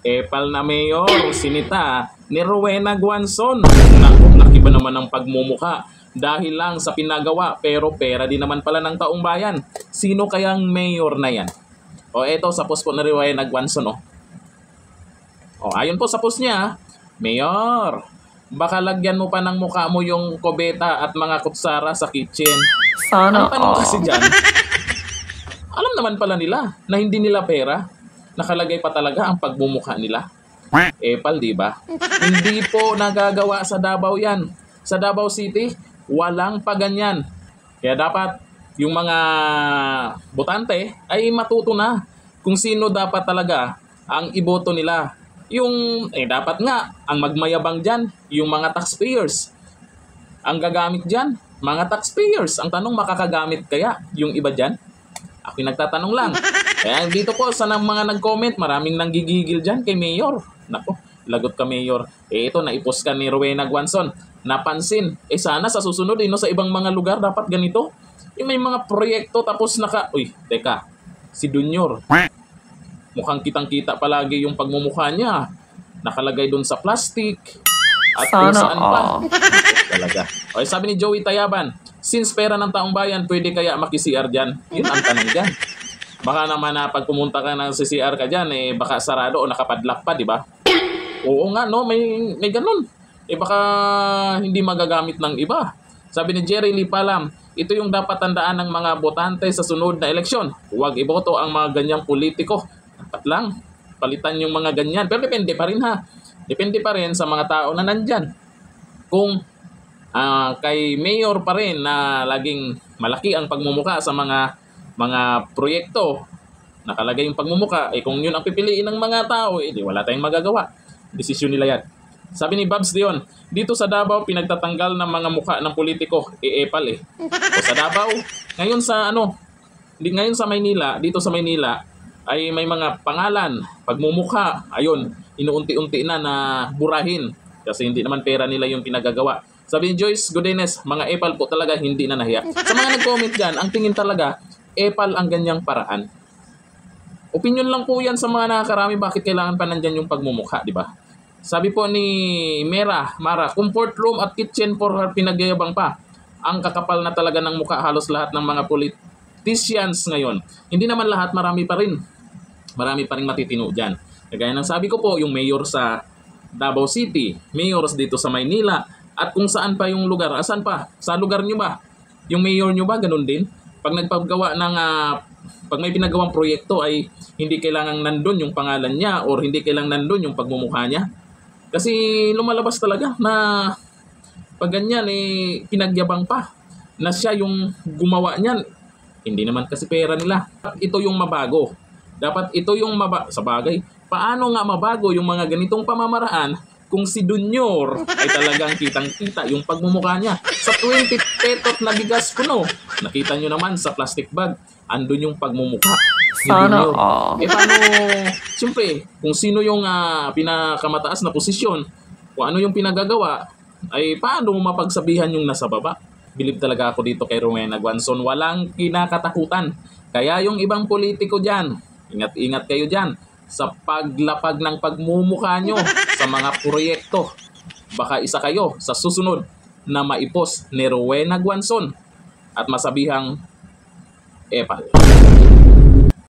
Epal na mayor, sinita ni Rowena Guanzon. Nakiba naman ang pagmumuka dahil lang sa pinagawa pero pera din naman pala ng taong bayan. Sino kayang mayor na yan? O eto sa post po na Rowena Guanzon. O ayon po sa post niya, Mayor, baka lagyan mo pa ng mukha mo yung kubeta at mga kutsara sa kitchen. Sana ang tanong kasi dyan, alam naman pala nila na hindi nila pera. Nakalagay pa talaga ang pagmumukha nila. Epal, di ba? Hindi po nagagawa sa Davao yan. Sa Davao City, walang paganyan. Kaya dapat yung mga botante ay matuto na kung sino dapat talaga ang iboto nila. Yung, dapat nga, ang magmayabang dyan, yung mga taxpayers. Ang gagamit dyan, mga taxpayers. Ang tanong, makakagamit kaya yung iba dyan? Ako'y nagtatanong lang. Kaya dito po sa mga nag-comment, maraming nanggigigil dyan kay Mayor. Nako, lagot ka Mayor. Ito, naipost ka ni Rowena Guanzon. Napansin. Sana sa susunod, no, sa ibang mga lugar, dapat ganito. Yung may mga proyekto tapos uy, teka, si Dunyor. Mukhang kitang-kita palagi yung pagmumukha niya. Nakalagay dun sa plastic. At kung saan pa. Talaga. Okay, sabi ni Joey Tayaban, since pera ng taong bayan, pwede kaya maki-CR dyan? Yun ang tanong dyan. Baka naman na pag pumunta ka ng CCR ka dyan, baka sarado o nakapadlock pa, di ba? Oo nga, no? May ganun. Baka hindi magagamit ng iba. Sabi ni Jerry Lipalam, ito yung dapat tandaan ng mga botante sa sunod na eleksyon. Huwag iboto ang mga ganyang politiko. Dapat lang, palitan yung mga ganyan. Pero depende pa rin ha. Depende pa rin sa mga tao na nandyan. Kung kay Mayor pa rin na laging malaki ang pagmumuka sa mga proyekto, nakalagay yung pagmumuka, kung yun ang pipiliin ng mga tao, di wala tayong magagawa. Desisyon nila yan. Sabi ni Babs Dion, dito sa Davao, pinagtatanggal ng mga mukha ng politiko, epal O sa Davao, ngayon sa Maynila, dito sa Maynila, ay may mga pangalan, pagmumukha, ayun, inuunti-unti na burahin. Kasi hindi naman pera nila yung pinagagawa. Sabi ni Joyce Godenes, mga epal po talaga hindi na nahiya. Sa mga nag-comment dyan, ang tingin talaga, epal ang ganyang paraan. Opinion lang po yan sa mga nakakarami bakit kailangan pa nandyan yung pagmumukha, di ba? Sabi po ni Mara, comfort room at kitchen for her pinagyayabang pa. Ang kakapal na talaga ng mukha halos lahat ng mga politicians ngayon. Hindi naman lahat, marami pa rin. Marami pa rin matitino dyan. Kagaya ng sabi ko po, yung mayor sa Davao City, mayors dito sa Maynila, at kung saan pa yung lugar. Asan pa? Sa lugar nyo ba? Yung mayor nyo ba? Ganun din. Pag nagpagawa ng pag may pinagawang proyekto ay hindi kailangang nandun yung pangalan niya or hindi kailangang nandun yung pagmumukha niya. Kasi lumalabas talaga na pag ganyan pinagyabang pa na siya yung gumawa niyan. Hindi naman kasi pera nila. Ito yung mabago. Dapat ito yung sa bagay. Paano nga mabago yung mga ganitong pamamaraan kung si Dunyor ay talagang kitang-kita yung pagmumukha niya. Sa 20 petot na bigas ko, no? Nakita nyo naman sa plastic bag, andun yung pagmumukha ni Dunyor. Paano, siyempre, kung sino yung pinakamataas na posisyon, kung ano yung pinagagawa, ay paano mo mapagsabihan yung nasa baba? Believe talaga ako dito kay Rowena Guanzon. Walang kinakatakutan. Kaya yung ibang politiko dyan, ingat-ingat kayo dyan sa paglapag ng pagmumukha nyo sa mga proyekto. Baka isa kayo sa susunod na maipos ni Rowena Guanzon at masabihang epal.